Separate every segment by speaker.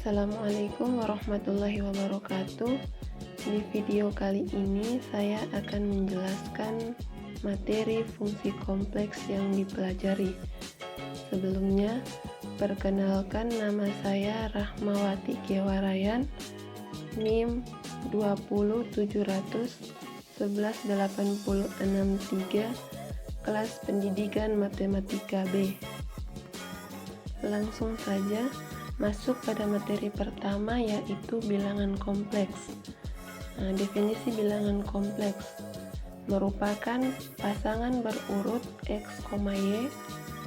Speaker 1: Assalamualaikum warahmatullahi wabarakatuh. Di video kali ini saya akan menjelaskan materi fungsi kompleks yang dipelajari. Sebelumnya, perkenalkan, nama saya Rahmawati Kewarayan, NIM 20700-11863, kelas pendidikan matematika B. Langsung saja masuk pada materi pertama, yaitu bilangan kompleks. Definisi bilangan kompleks merupakan pasangan berurut x, y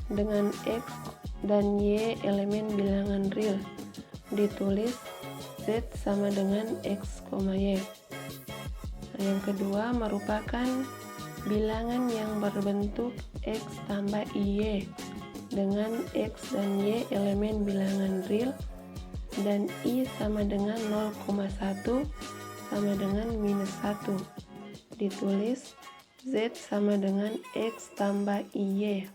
Speaker 1: dengan x dan y elemen bilangan real, ditulis z sama dengan x, y. Yang kedua merupakan bilangan yang berbentuk x tambah y dengan x dan y elemen bilangan real dan i sama dengan 0,1 sama dengan minus 1, ditulis z sama dengan x tambah y.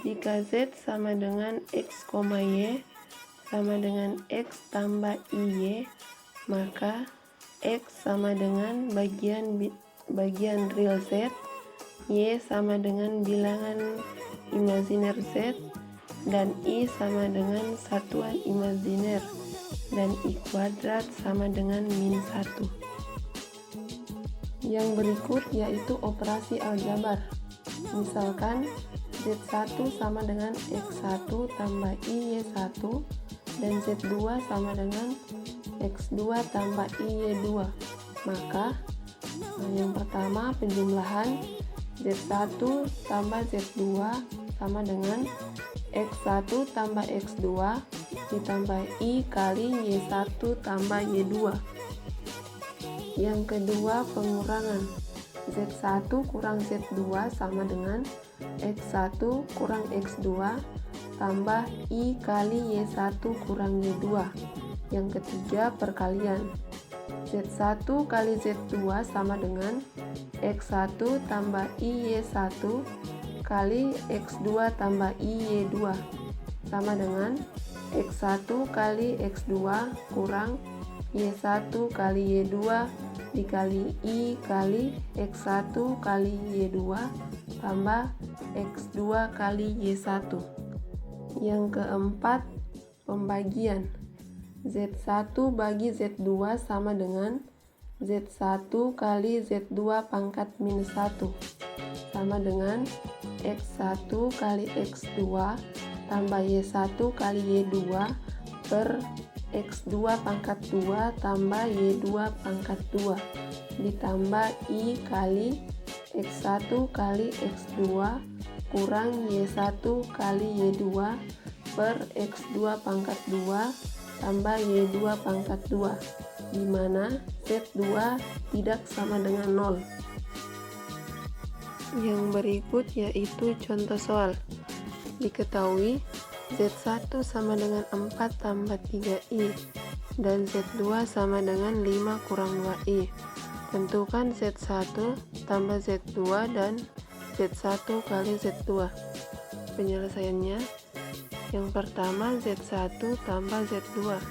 Speaker 1: Jika z sama dengan x, y sama dengan x tambah y, maka x sama dengan bagian real z, y sama dengan bilangan imajiner z, dan i sama dengan satuan imajiner, dan i kuadrat sama dengan min 1. Yang berikut yaitu operasi aljabar. Misalkan z1 sama dengan x1 tambah iy1 dan z2 sama dengan x2 tambah iy2. Maka yang pertama, penjumlahan z1 tambah z2 sama dengan x1 tambah x2 ditambah i kali y1 tambah y2. Yang kedua, pengurangan. Z1 kurang Z2 sama dengan x1 kurang x2 tambah i kali y1 kurang y2. Yang ketiga, perkalian. Z1 kali Z2 sama dengan x1 tambah iy1 kali x2 tambah iy2 sama dengan x1 kali x2 kurang y1 kali y2 dikali i kali x1 kali y2 tambah x2 kali y1. Yang keempat, pembagian. Z1 bagi Z2 sama dengan Z1 kali Z2 pangkat minus 1 sama dengan x1 kali x2 tambah y1 kali y2 per x2 pangkat 2 tambah y2 pangkat 2 ditambah i kali x1 kali x2 kurang y1 kali y2 per x2 pangkat 2 tambah y2 pangkat 2, di mana z2 tidak sama dengan 0. Yang berikut yaitu contoh soal. Diketahui z1 sama dengan 4 tambah 3i dan z2 sama dengan 5 kurang 2i. Tentukan z1 tambah z2 dan z1 kali z2. Penyelesaiannya, yang pertama, z1 tambah z2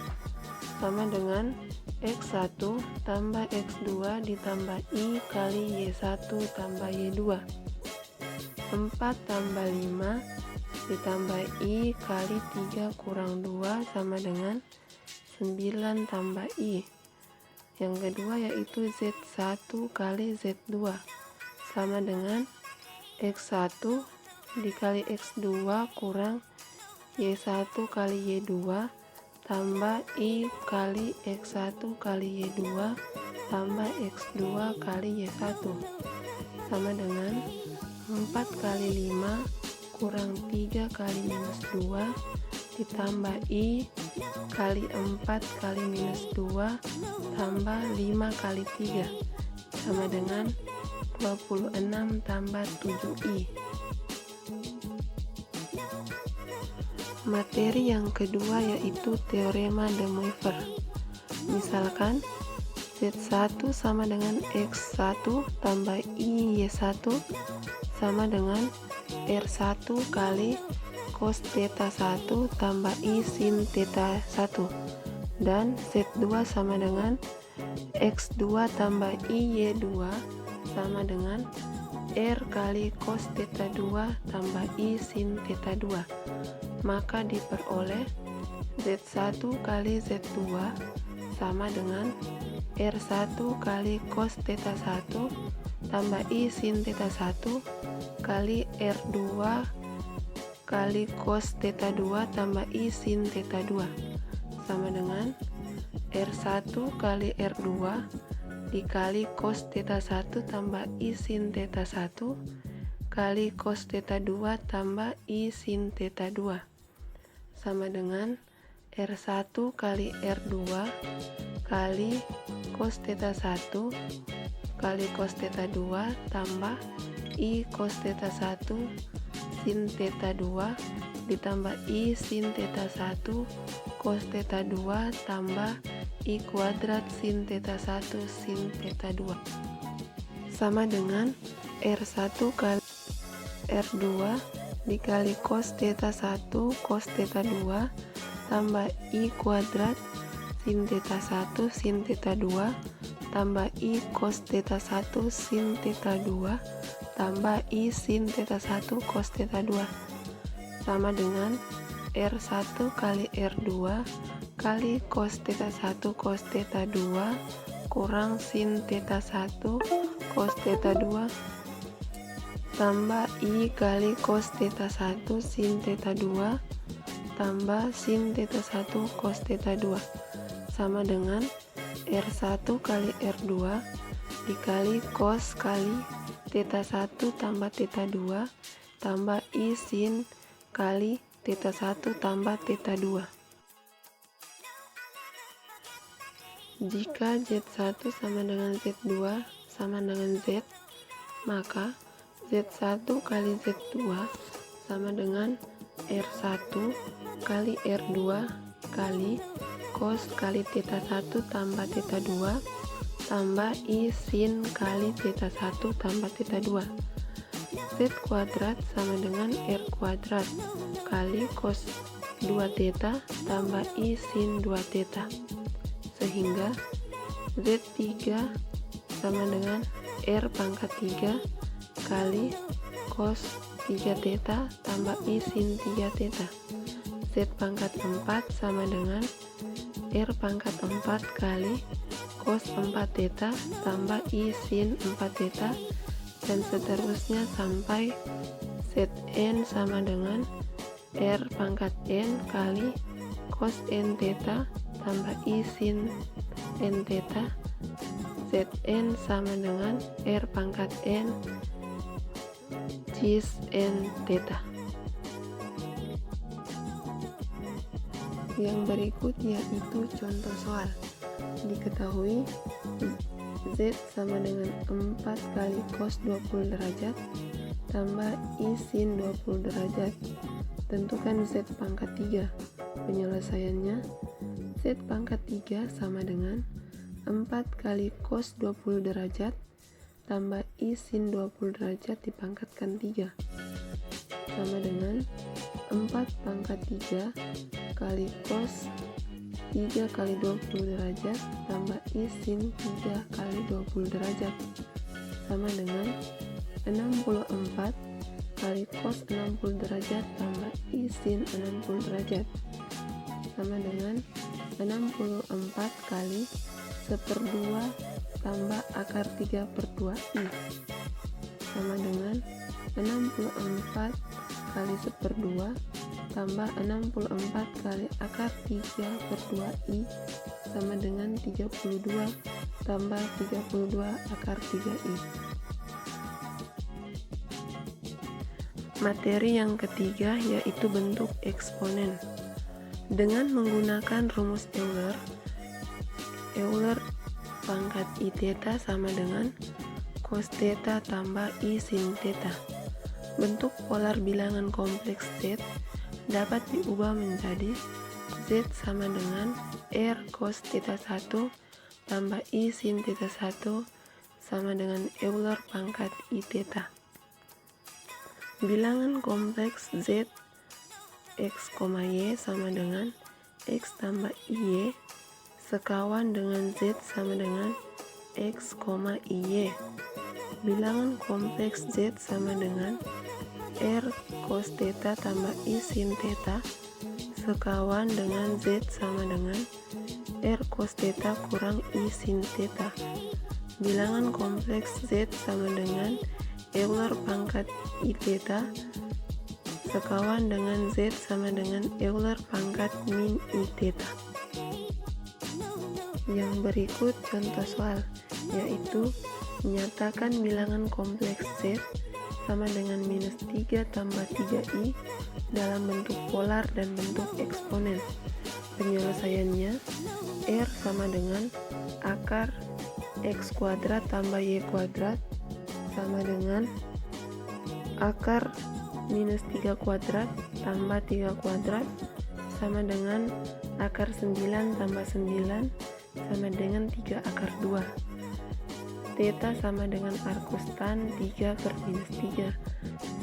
Speaker 1: sama dengan x1 tambah x2 ditambah i kali y1 tambah y2. 4 tambah 5 ditambah i kali 3 kurang 2 sama dengan 9 tambah i. Yang kedua yaitu z1 kali z2 sama dengan x1 dikali x2 kurang y1 kali y2 tambah i kali x1 kali y2 tambah x2 kali y1 sama dengan 4 kali 5 kurang 3 kali minus 2 ditambah i kali 4 kali minus 2 tambah 5 kali 3 sama dengan 26 tambah 7i. Materi yang kedua yaitu teorema de Moivre. Misalkan z1 sama dengan x1 tambah i y1 sama dengan r1 kali cos theta 1 tambah I sin theta 1, dan Z2 sama dengan X2 tambah IY2 sama dengan R kali cos theta 2 tambah I sin theta 2. Maka diperoleh Z1 kali Z2 sama dengan R1 kali cos theta 1 tambah I sin theta 1 kali R2 kali cos theta 2 tambah I sin theta 2 sama dengan R1 kali R2 dikali cos theta 1 tambah I sin theta 1 kali cos theta 2 tambah I sin theta 2 sama dengan R1 kali R2 kali cos theta 1 kali cos theta 2 tambah I cos theta 1 sin theta 2 ditambah I sin theta 1 cos theta 2 tambah I kuadrat sin theta 1 sin theta 2 sama dengan R1 kali R2 dikali cos theta 1 cos theta 2 tambah I kuadrat sin theta 1 sin theta 2 tambah I cos theta 1 sin theta 2 tambah I sin theta 1 cos theta 2 sama dengan R1 kali R2 kali cos theta 1 cos theta 2 kurang sin theta 1 cos theta 2 tambah I kali cos theta 1 sin theta 2 tambah sin theta 1 cos theta 2 sama dengan R1 kali R2 dikali cos kali theta 1 tambah theta 2 tambah I sin kali theta 1 tambah theta 2. Jika Z1 sama dengan Z2 sama dengan Z, maka Z1 kali Z2 sama dengan R1 kali R2 kali cos kali theta 1 tambah theta 2 tambah I sin kali theta 1 tambah theta 2. Z kuadrat sama dengan R kuadrat kali cos 2 theta tambah I sin 2 theta, sehingga Z3 sama dengan R pangkat 3 kali cos 3 theta tambah I sin 3 theta. Z pangkat 4 sama dengan R pangkat 4 kali cos 4 theta tambah I sin 4 theta, dan seterusnya sampai Zn sama dengan R pangkat N kali cos N theta tambah I sin N theta. Zn sama dengan R pangkat N cis N theta. Yang berikut yaitu contoh soal. Diketahui Z sama dengan 4 kali cos 20 derajat tambah I sin 20 derajat. Tentukan Z pangkat 3. Penyelesaiannya, Z pangkat 3 sama dengan 4 kali cos 20 derajat tambah I sin 20 derajat dipangkatkan 3 sama dengan 4 pangkat 3 kali cos 3 kali 20 derajat tambah I sin 3 kali 20 derajat sama dengan 64 kali cos 60 derajat tambah I sin 60 derajat sama dengan 64 kali 1/2 tambah akar 3/2 I sama dengan 64 kali 1/2 tambah 64 kali akar 3/2 I sama dengan 32 tambah 32 akar 3I. Materi yang ketiga yaitu bentuk eksponen. Dengan menggunakan rumus Euler, Euler pangkat I theta sama dengan cos theta tambah I sin theta. Bentuk polar bilangan kompleks Z dapat diubah menjadi Z sama dengan R cos theta 1 tambah I sin theta 1 sama dengan Euler pangkat I theta. Bilangan kompleks Z X, Y sama dengan X tambah Y sekawan dengan Z sama dengan X, Y. Bilangan kompleks Z sama dengan R cos theta tambah I sin theta sekawan dengan Z sama dengan R cos theta kurang I sin theta. Bilangan kompleks Z sama dengan Euler pangkat I theta sekawan dengan Z sama dengan Euler pangkat min I theta. Yang berikut contoh soal, yaitu menyatakan bilangan kompleks Z sama dengan minus 3 tambah 3i dalam bentuk polar dan bentuk eksponen. Penyelesaiannya, R sama dengan akar X kuadrat tambah Y kuadrat sama dengan akar minus 3 kuadrat tambah 3 kuadrat sama dengan akar 9 tambah 9 sama dengan 3 akar 2. Theta sama dengan arcus tan 3 per minus 3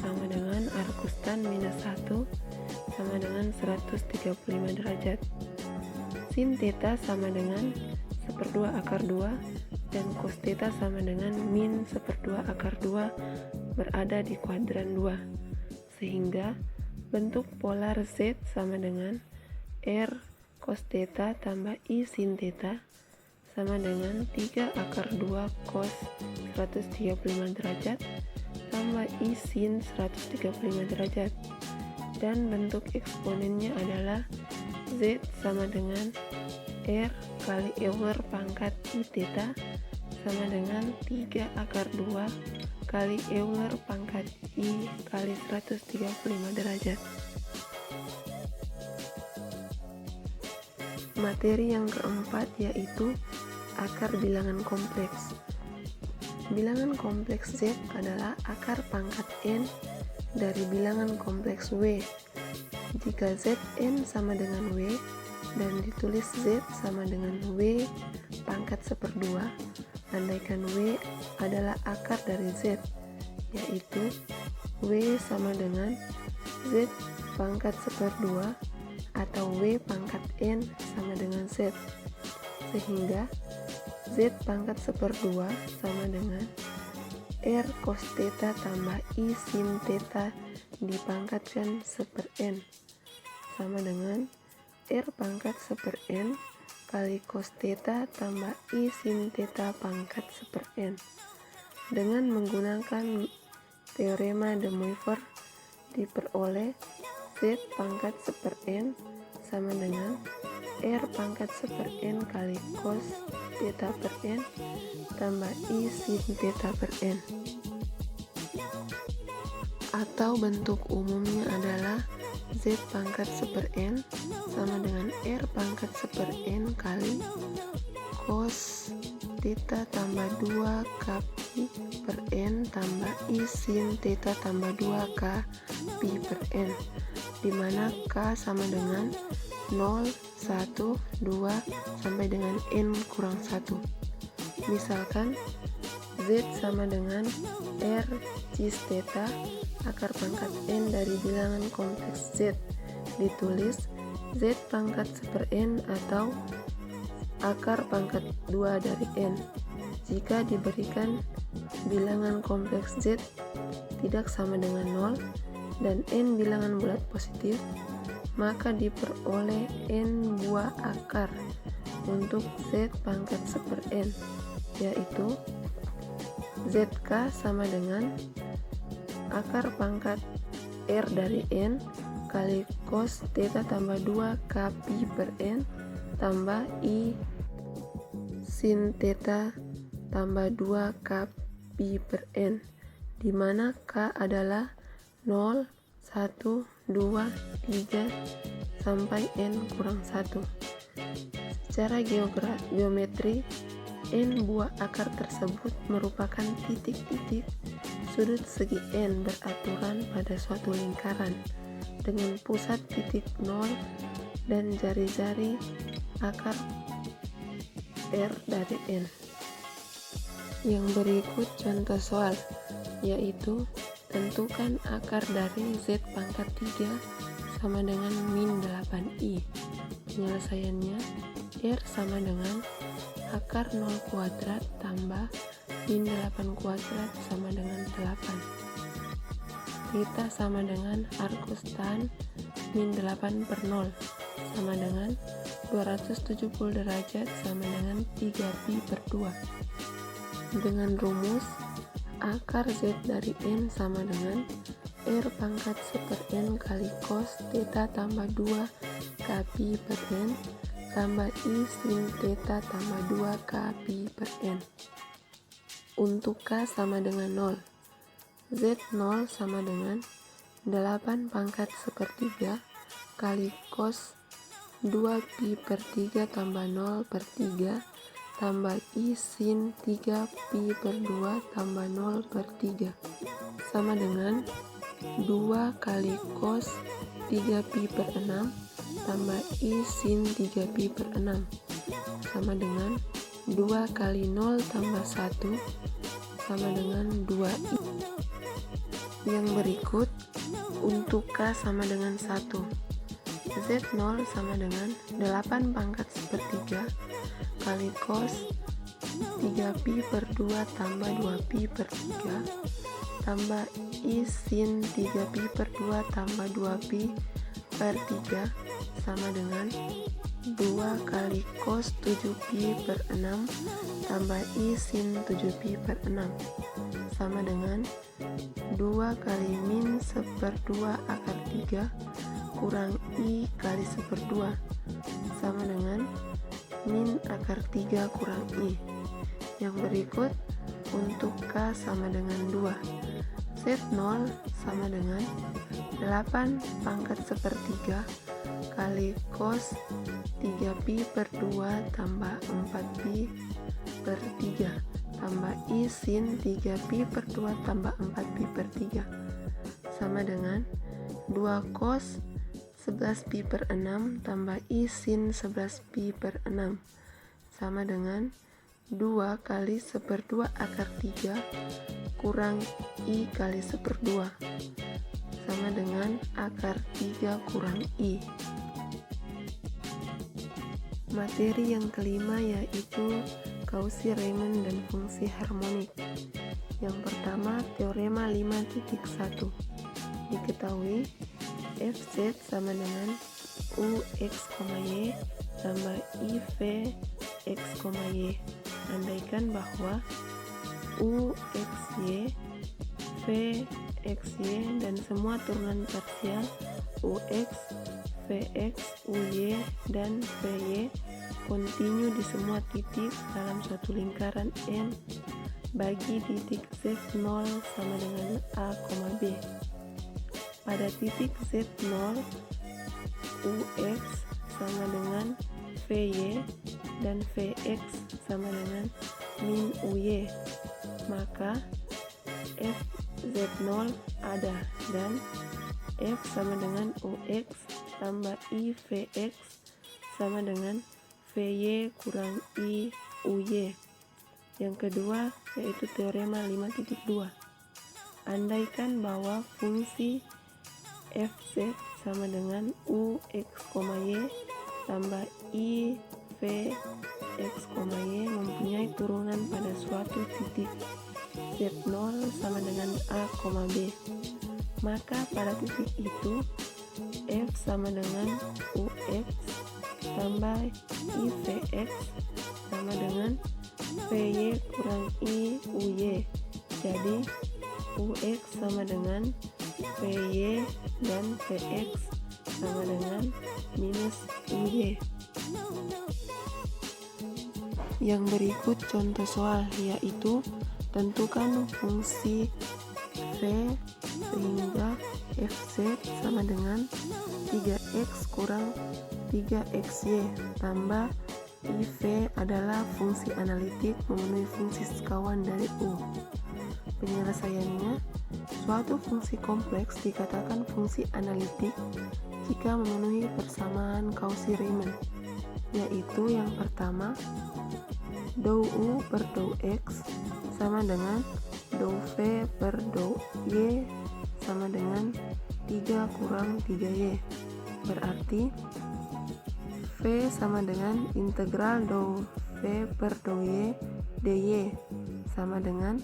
Speaker 1: sama dengan arcus tan minus 1 sama dengan 135 derajat. Sin theta sama dengan 1/2 akar 2 dan cos theta sama dengan min 1/2 akar 2 berada di kuadran 2. Sehingga bentuk polar Z sama dengan R cos theta tambah I sin theta sama dengan 3 akar 2 cos 135 derajat tambah I sin 135 derajat. Dan bentuk eksponennya adalah Z sama dengan R kali Euler pangkat I theta sama dengan 3 akar 2 kali Euler pangkat I kali 135 derajat. Materi yang keempat yaitu akar bilangan kompleks. Bilangan kompleks Z adalah akar pangkat N dari bilangan kompleks W. Jika Zn sama dengan W dan ditulis Z sama dengan W pangkat 1/2, andaikan W adalah akar dari Z, yaitu W sama dengan Z pangkat 1/2 atau W pangkat N sama dengan Z, sehingga Z pangkat 1/2 sama dengan R cos theta tambah I sin theta dipangkatkan 1/n sama dengan R pangkat 1/n kali cos theta tambah I sin theta pangkat 1/n. Dengan menggunakan teorema de Moivre diperoleh Z pangkat 1/n sama dengan R pangkat 1/n kali cos theta per n tambah I sin theta per n. Atau bentuk umumnya adalah Z pangkat 1/n sama dengan R pangkat 1/n kali cos theta tambah 2 k pi per n tambah I sin theta tambah 2 k pi per n, di mana K sama dengan 0, 1, 2, sampai dengan N kurang 1. Misalkan Z sama dengan R cis theta akar pangkat N dari bilangan kompleks Z, ditulis Z pangkat 1/n atau akar pangkat 2 dari N. Jika diberikan bilangan kompleks Z tidak sama dengan 0 dan N bilangan bulat positif, maka diperoleh N buah akar untuk Z pangkat 1/n, yaitu ZK sama dengan akar pangkat R dari N kali cos theta tambah 2 K pi per N tambah I sin theta tambah 2 K pi per N, di mana K adalah 0, 1, 2, 3, sampai N kurang 1. Secara geometri, N buah akar tersebut merupakan titik-titik sudut segi N beraturan pada suatu lingkaran dengan pusat titik 0 dan jari-jari akar R dari N. Yang berikut contoh soal, yaitu tentukan akar dari Z pangkat 3 sama dengan min 8i. Penyelesaiannya, R sama dengan akar 0 kuadrat tambah min 8 kuadrat sama dengan 8. Theta sama dengan arcus tan min 8 per 0 sama dengan 270 derajat sama dengan 3pi per 2. Dengan rumus akar Z dari N sama dengan R pangkat 1 N kali cos theta tambah 2 kpi per N tambah I sin theta tambah 2 kpi per N. Untuk K sama dengan 0, Z0 sama dengan 8 pangkat 1/3 kali cos 2pi per 3 tambah 0 per 3 tambah I sin 3pi per 2 tambah 0 per 3 sama dengan 2 kali cos 3pi per 6 tambah I sin 3pi per 6 sama dengan 2 kali 0 tambah 1 sama dengan 2i. Yang berikut untuk K sama dengan 1, Z0 sama dengan 8 pangkat 1/3 kali cos 3pi per 2 tambah 2pi per 3 tambah I sin 3pi per 2 tambah 2pi per 3 sama dengan 2 kali cos 7pi per 6 tambah I sin 7pi per 6 sama dengan 2 kali min 1/2 akar 3 kurang I kali 1/2 sama dengan min akar 3 kurang I. Yang berikut untuk K sama dengan 2, Z0 sama dengan 8 pangkat 1/3 kali cos 3pi per 2 tambah 4pi per 3 tambah I sin 3pi per 2 tambah 4pi per 3 sama dengan 2 cos 11pi per 6 tambah I sin 11pi per 6 sama dengan 2 kali 1/2 akar 3 kurang I kali 1/2 sama dengan akar 3 kurang I. Materi yang kelima yaitu Cauchy-Riemann dan fungsi harmonik. Yang pertama, teorema 5.1. Diketahui Fz sama dengan Ux, Y tambah IV X, Y. Andaikan bahwa UXY, VXY dan semua turunan parsial UX, VX, UY dan VY kontinu di semua titik dalam suatu lingkaran N bagi titik Z0 sama dengan A, B. Pada titik Z0, UX sama dengan VY dan VX sama dengan min UY, maka FZ0 ada dan F sama dengan UX tambah I VX sama dengan VY kurang I UY. Yang kedua yaitu teorema 5.2. Andaikan bahwa fungsi Fz sama dengan Ux, Y tambah I VX, Y mempunyai turunan pada suatu titik Z0 sama dengan A, B. Maka pada titik itu F sama dengan UX tambah IVX sama dengan VY kurang I UY. Jadi UX sama dengan VY dan VX sama dengan minus UY. Yang berikut contoh soal yaitu tentukan fungsi V sehingga Fz sama dengan 3x kurang 3xy tambah IV adalah fungsi analitik memenuhi fungsi sekawan dari U. Penyelesaiannya, suatu fungsi kompleks dikatakan fungsi analitik jika memenuhi persamaan Cauchy-Riemann, yaitu yang pertama, dou U per dou X sama dengan dou V per dou Y sama dengan 3 kurang 3Y. Berarti V sama dengan integral dou V per dou Y dy sama dengan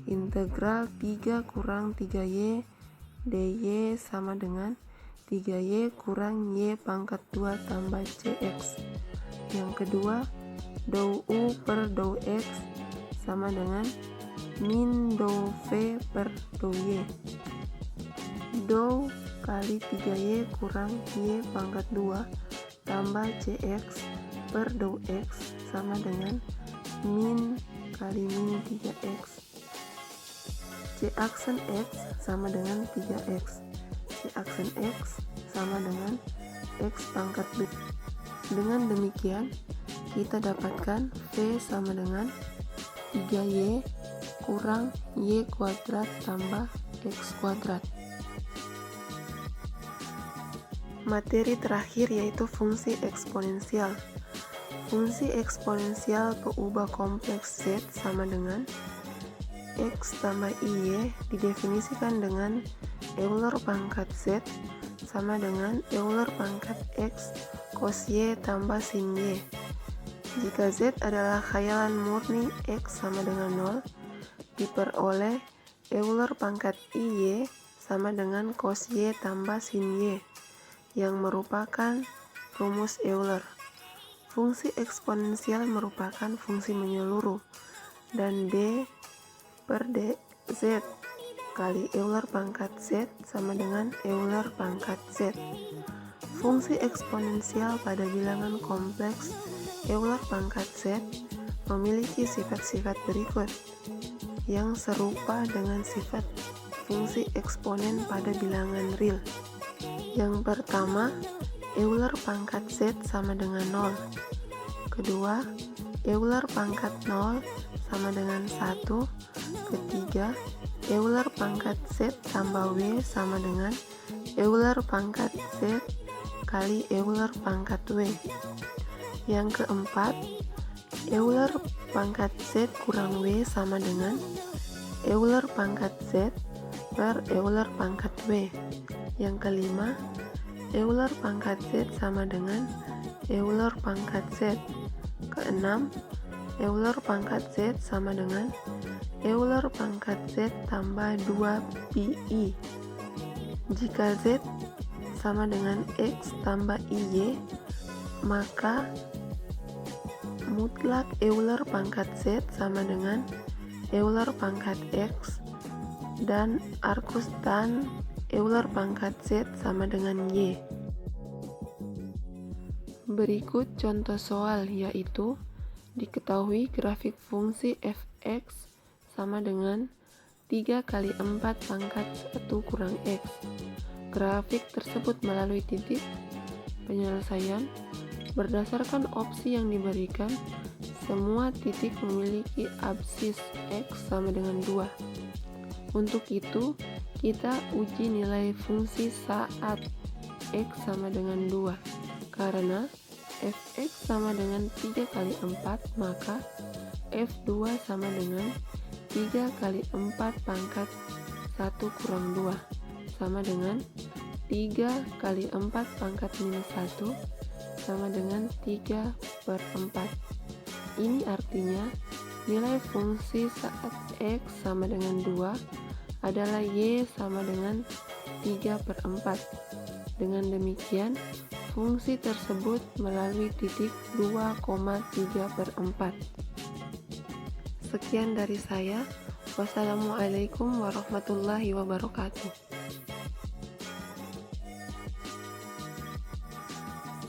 Speaker 1: integral 3 kurang 3Y dy sama dengan 3Y kurang Y pangkat 2 tambah Cx. Yang kedua, dou U per dou X sama dengan min dou V per dou Y. Dou kali 3Y kurang Y pangkat 2 tambah Cx per dou X sama dengan min kali min 3X. C aksen X sama dengan 3X. C aksen X sama dengan X pangkat 2. Dengan demikian, kita dapatkan V sama dengan 3Y kurang Y kuadrat tambah X kuadrat. Materi terakhir yaitu fungsi eksponensial. Fungsi eksponensial peubah kompleks Z sama dengan X tambah IY didefinisikan dengan Euler pangkat Z sama dengan Euler pangkat X cos Y tambah sin Y. Jika Z adalah khayalan murni X sama dengan 0, diperoleh Euler pangkat IY sama dengan cos Y tambah sin Y, yang merupakan rumus Euler. Fungsi eksponensial merupakan fungsi menyeluruh, dan D per dz kali Euler pangkat Z sama dengan Euler pangkat Z. Fungsi eksponensial pada bilangan kompleks Euler pangkat Z memiliki sifat-sifat berikut yang serupa dengan sifat fungsi eksponen pada bilangan real. Yang pertama, Euler pangkat Z sama dengan 0. Kedua, Euler pangkat 0 sama dengan 1. Ketiga, Euler pangkat Z tambah W sama dengan Euler pangkat Z kali Euler pangkat W. Yang keempat, Euler pangkat Z kurang W sama dengan Euler pangkat Z per Euler pangkat W. Yang kelima, Euler pangkat Z sama dengan Euler pangkat Z. Keenam, Euler pangkat Z sama dengan Euler pangkat Z tambah 2pi. Jika Z sama dengan X tambah IY, maka mutlak Euler pangkat Z sama dengan Euler pangkat X, dan arkus tan Euler pangkat Z sama dengan Y. Berikut contoh soal, yaitu diketahui grafik fungsi f(x) sama dengan 3 kali 4 pangkat 1 kurang X. Grafik tersebut melalui titik. Penyelesaian berdasarkan opsi yang diberikan, semua titik memiliki absis X sama dengan 2. Untuk itu, kita uji nilai fungsi saat X sama dengan 2. Karena f(x) sama dengan 3 kali 4, maka f2 sama dengan 3 kali 4 pangkat 1 kurang 2 sama dengan 3 kali 4 pangkat minus 1 sama dengan 3 per 4. Ini artinya nilai fungsi saat X sama dengan 2 adalah Y sama dengan 3 per 4. Dengan demikian, fungsi tersebut melalui titik 2,3 per 4. Sekian dari saya. Wassalamualaikum warahmatullahi wabarakatuh.